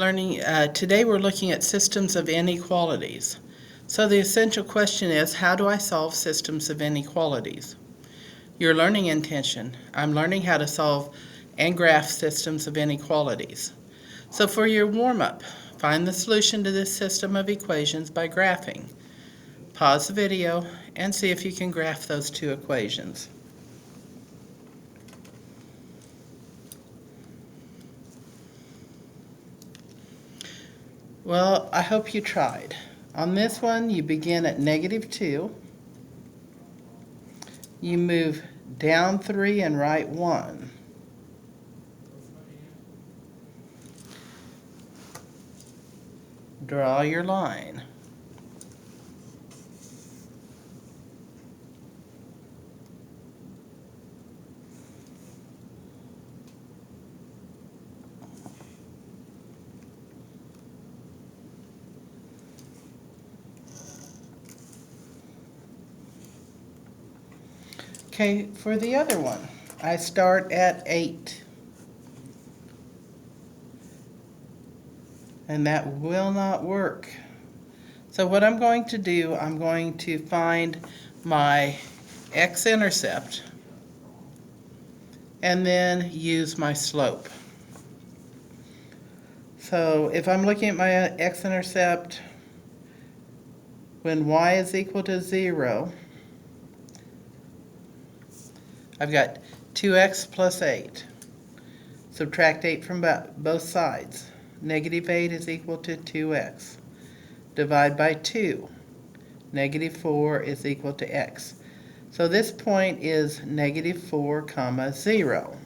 Today we're looking at systems of inequalities. So the essential question is, how do I solve systems of inequalities? Your learning intention: I'm learning how to solve and graph systems of inequalities. So for your warm-up, find the solution to this system of equations by graphing. Pause the video and see if you can graph those two equations. Well, I hope you tried. On this one, you begin at -2. You move down 3 and right 1. Draw your line. Okay, for the other one, I start at 8. And that will not work. So what I'm going to do, I'm going to find my x-intercept and then use my slope. So if I'm looking at my x-intercept, when y is equal to 0, I've got 2x plus 8. Subtract 8 from both sides. -8 is equal to 2x. Divide by 2. -4 is equal to x. So this point is -4, 0.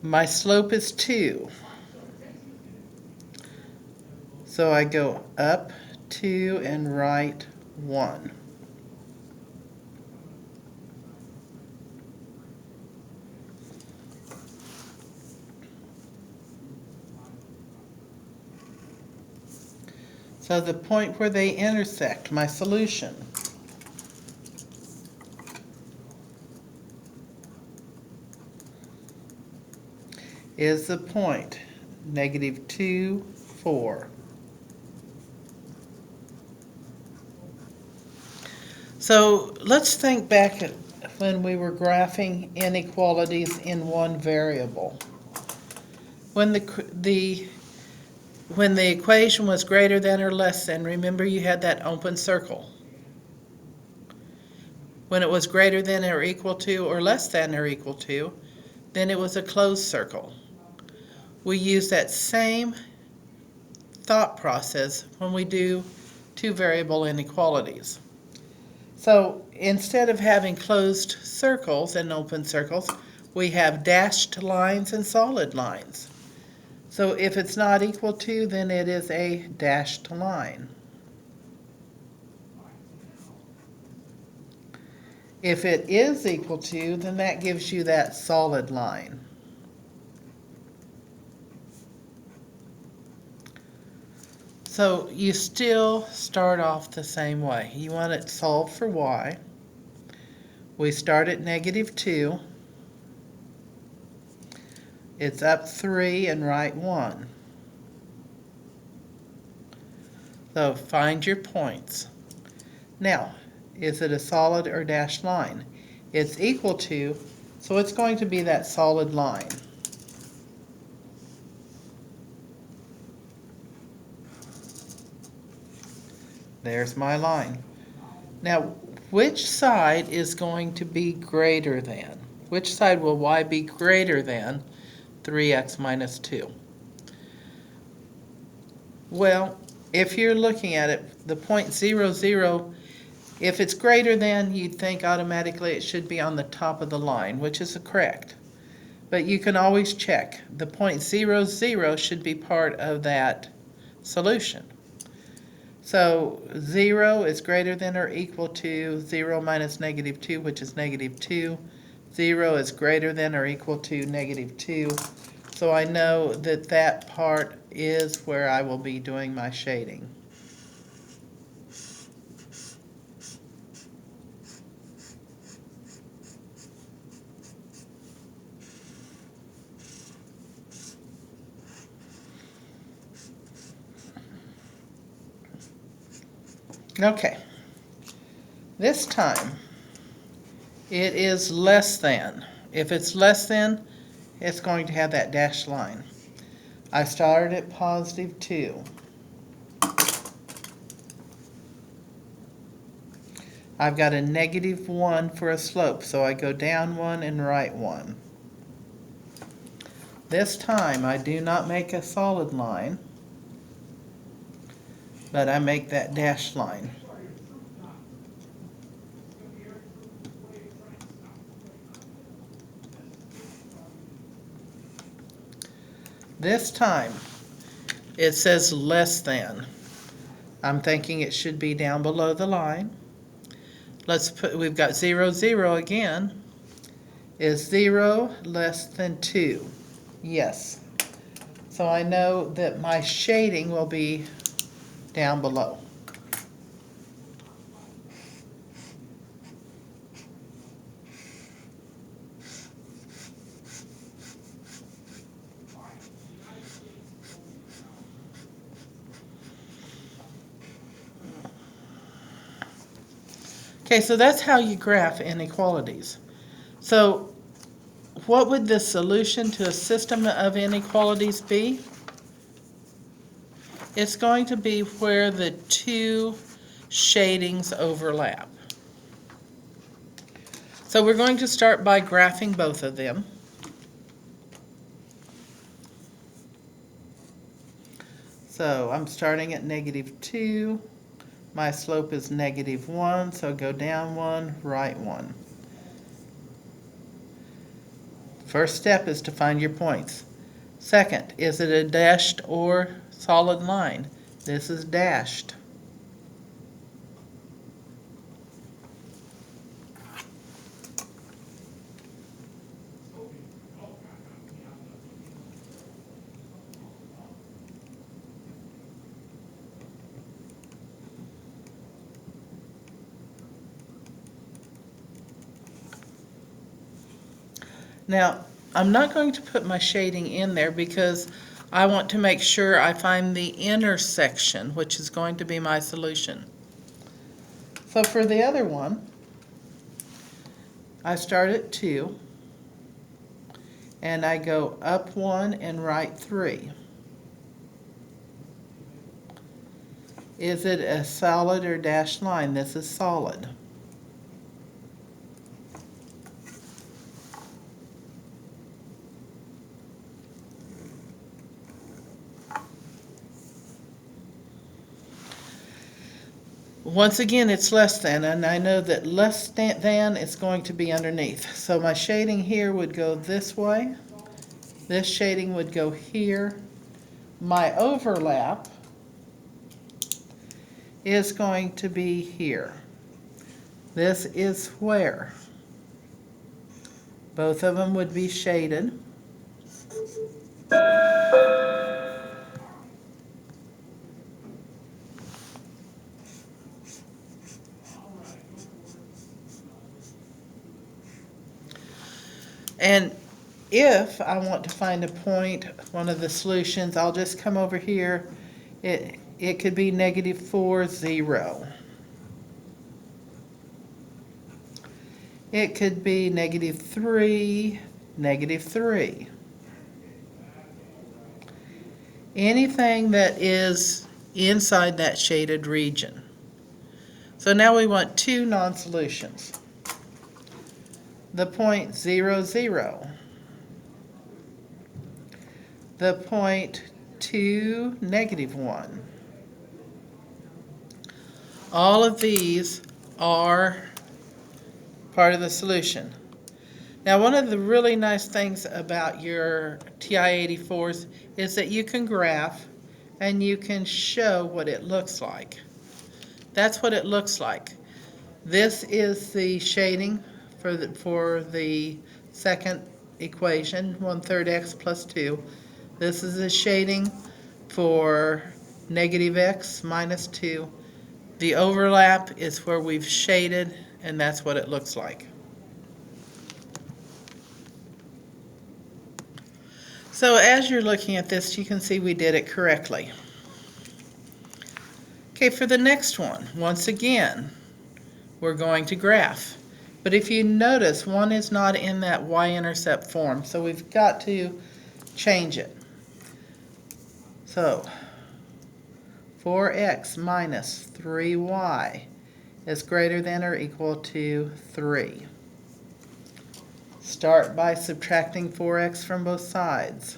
My slope is 2. So I go up 2 and right 1. So the point where they intersect, my solution, is the point -2, 4. So let's think back at when we were graphing inequalities in one variable. When the equation was greater than or less than, remember you had that open circle. When it was greater than or equal to or less than or equal to, then it was a closed circle. We use that same thought process when we do two variable inequalities. So instead of having closed circles and open circles, we have dashed lines and solid lines. So if it's not equal to, then it is a dashed line. If it is equal to, then that gives you that solid line. So you still start off the same way. You want it solved for y. We start at -2. It's up 3 and right 1. So find your points. Now, is it a solid or dashed line? It's equal to, so it's going to be that solid line. There's my line. Now, which side is going to be greater than? Which side will y be greater than 3x minus 2? Well, if you're looking at it, the point 0, 0, if it's greater than, you'd think automatically it should be on the top of the line, which is correct. But you can always check. The point 0, 0 should be part of that solution. So 0 is greater than or equal to 0 minus -2, which is -2. 0 is greater than or equal to -2. So I know that that part is where I will be doing my shading. Okay. This time, it is less than. If it's less than, it's going to have that dashed line. I started at positive 2. I've got a negative 1 for a slope, so I go down 1 and right 1. This time I do not make a solid line, but I make that dashed line. This time it says less than. I'm thinking it should be down below the line. We've got 0, 0 again. Is 0 less than 2? Yes. So I know that my shading will be down below. Okay, so that's how you graph inequalities. So what would the solution to a system of inequalities be? It's going to be where the two shadings overlap. So we're going to start by graphing both of them. So I'm starting at negative 2. My slope is negative 1, so go down 1, right 1. First step is to find your points. Second, is it a dashed or solid line? This is dashed. Now, I'm not going to put my shading in there because I want to make sure I find the intersection, which is going to be my solution. So for the other one, I start at 2, and I go up 1 and right 3. Is it a solid or dashed line? This is solid. Once again, it's less than, and I know that less than is going to be underneath. So my shading here would go this way. This shading would go here. My overlap is going to be here. This is where both of them would be shaded. And if I want to find a point, one of the solutions, I'll just come over here. It could be negative 4, 0. It could be negative 3, negative 3. Anything that is inside that shaded region. So now we want two non-solutions. The point 0, 0. The point 2, negative 1. All of these are part of the solution. Now, one of the really nice things about your TI-84s is that you can graph and you can show what it looks like. That's what it looks like. This is the shading for the second equation, 1/3 x plus 2. This is the shading for negative x minus 2. The overlap is where we've shaded, and that's what it looks like. So as you're looking at this, you can see we did it correctly. Okay, for the next one, once again, we're going to graph. But if you notice, one is not in that y-intercept form, so we've got to change it. So 4x minus 3y is greater than or equal to 3. Start by subtracting 4x from both sides.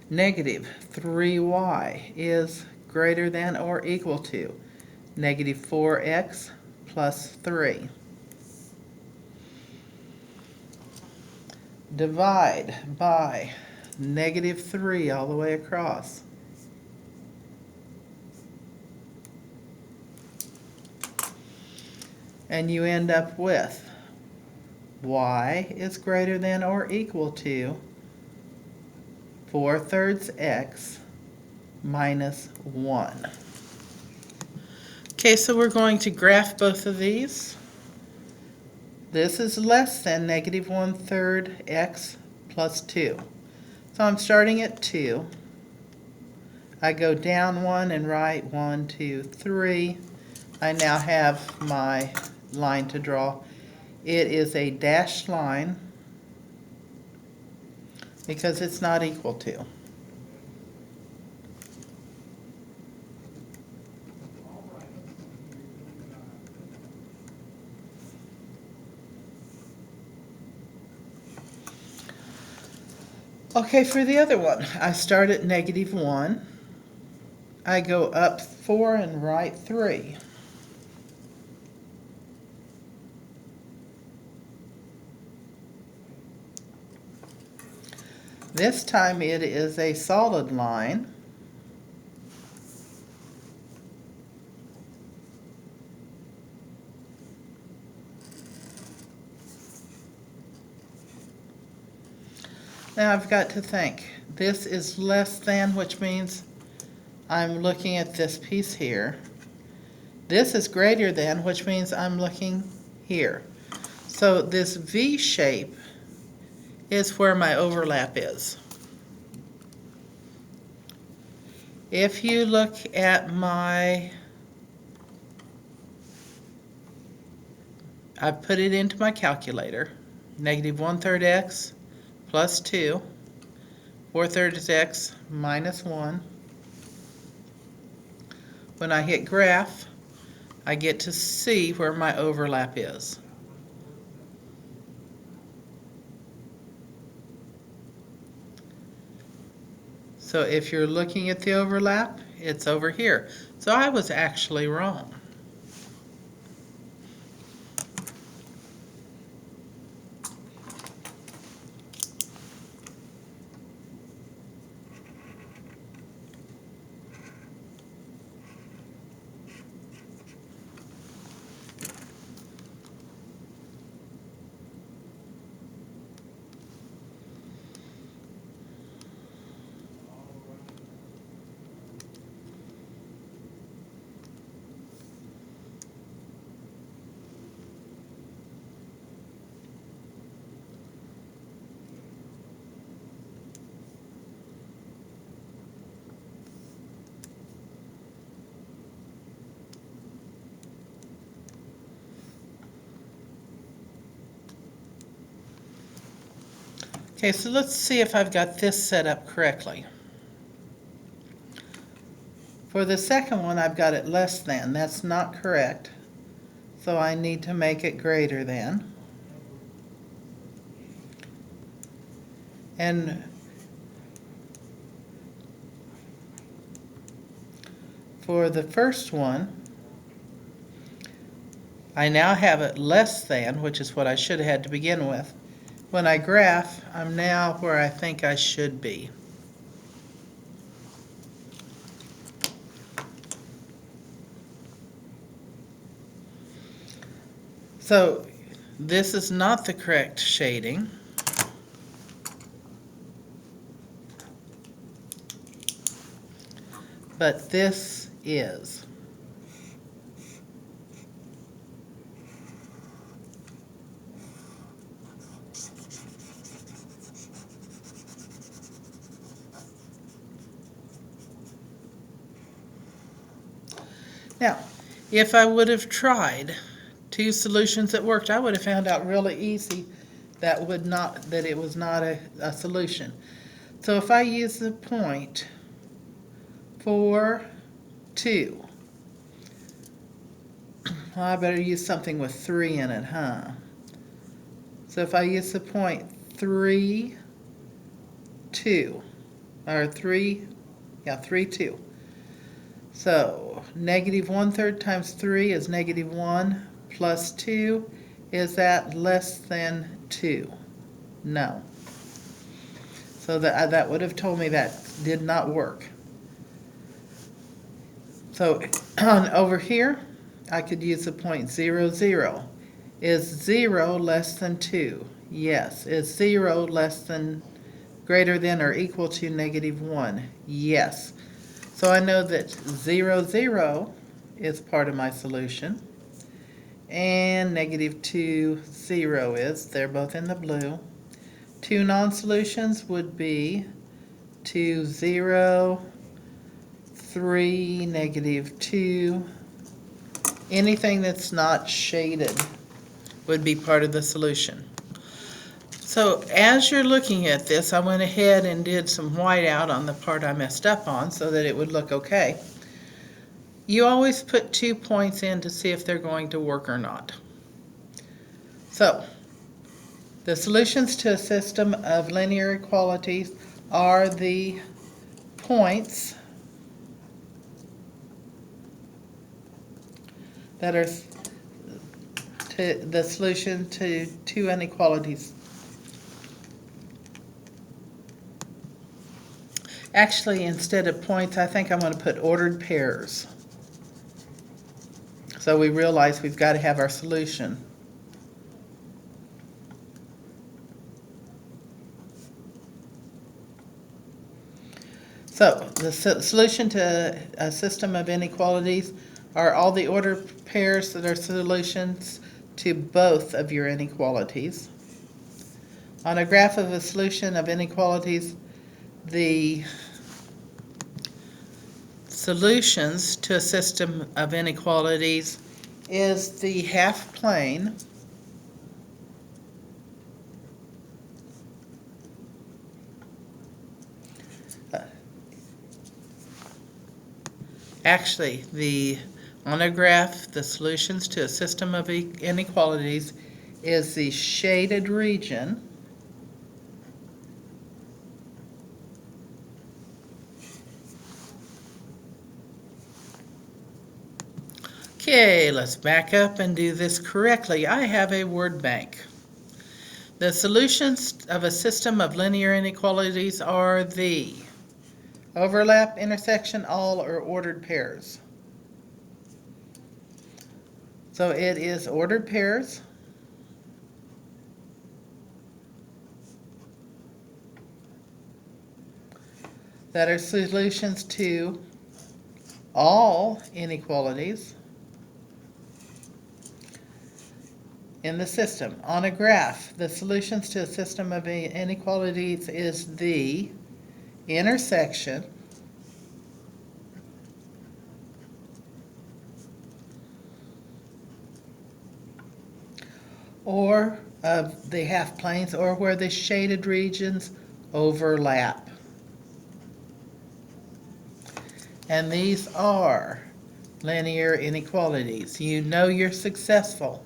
Negative 3y is greater than or equal to negative 4x plus 3. Divide by negative 3 all the way across. And you end up with y is greater than or equal to 4/3 x minus 1. Okay, so we're going to graph both of these. This is less than negative 1/3 x plus 2. So I'm starting at 2. I go down 1 and write 1, 2, 3. I now have my line to draw. It is a dashed line because it's not equal to. Okay, for the other one, I start at negative 1. I go up 4 and write 3. This time it is a solid line. Now I've got to think. This is less than, which means I'm looking at this piece here. This is greater than, which means I'm looking here. So this V shape is where my overlap is. If you look at I put it into my calculator, negative 1/3 x plus 2, 4/3 x minus 1. When I hit graph, I get to see where my overlap is. So if you're looking at the overlap, it's over here. So I was actually wrong. Okay, so let's see if I've got this set up correctly. For the second one, I've got it less than. That's not correct. So I need to make it greater than. And for the first one, I now have it less than, which is what I should have had to begin with. When I graph, I'm now where I think I should be. So this is not the correct shading. But this is. Now, if I would have tried two solutions that worked, I would have found out really easy that it was not a solution. So if I use the point 4, 2, well, I better use something with 3 in it, huh? So if I use the point 3, 2, or 3, 3, 2. So negative 1/3 times 3 is negative 1 plus 2. Is that less than 2? No. So that would have told me that did not work. So over here, I could use the point 0, 0. Is 0 less than 2? Yes. Is 0 less than, greater than, or equal to negative 1? Yes. So I know that 0, 0 is part of my solution. And negative 2, 0 is. They're both in the blue. Two non-solutions would be 2, 0, 3, negative 2. Anything that's not shaded would be part of the solution. So as you're looking at this, I went ahead and did some whiteout on the part I messed up on so that it would look okay. You always put 2 points in to see if they're going to work or not. So the solutions to a system of linear equalities are the points that are the solution to two inequalities. Actually, instead of points, I think I'm going to put ordered pairs. So we realize we've got to have our solution. So the solution to a system of inequalities are all the ordered pairs that are solutions to both of your inequalities. On a graph of a solution of inequalities, the solutions to a system of inequalities is the half plane on a graph, the solutions to a system of inequalities is the shaded region Okay, let's back up and do this correctly. I have a word bank. The solutions of a system of linear inequalities are the overlap, intersection, all, or ordered pairs. So it is ordered pairs, that are solutions to all inequalities in the system. On a graph, the solutions to a system of inequalities is the intersection or of the half planes, or where the shaded regions overlap. And these are linear inequalities. You know you're successful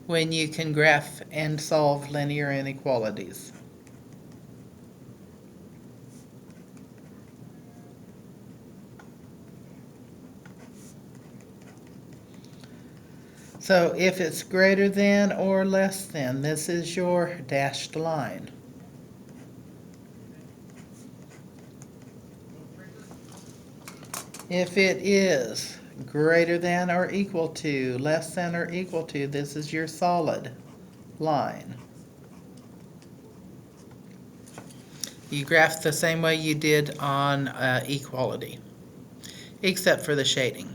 when you can graph and solve linear inequalities. So if it's greater than or less than, this is your dashed line. If it is greater than or equal to, less than or equal to, this is your solid line. You graph the same way you did on equality, except for the shading.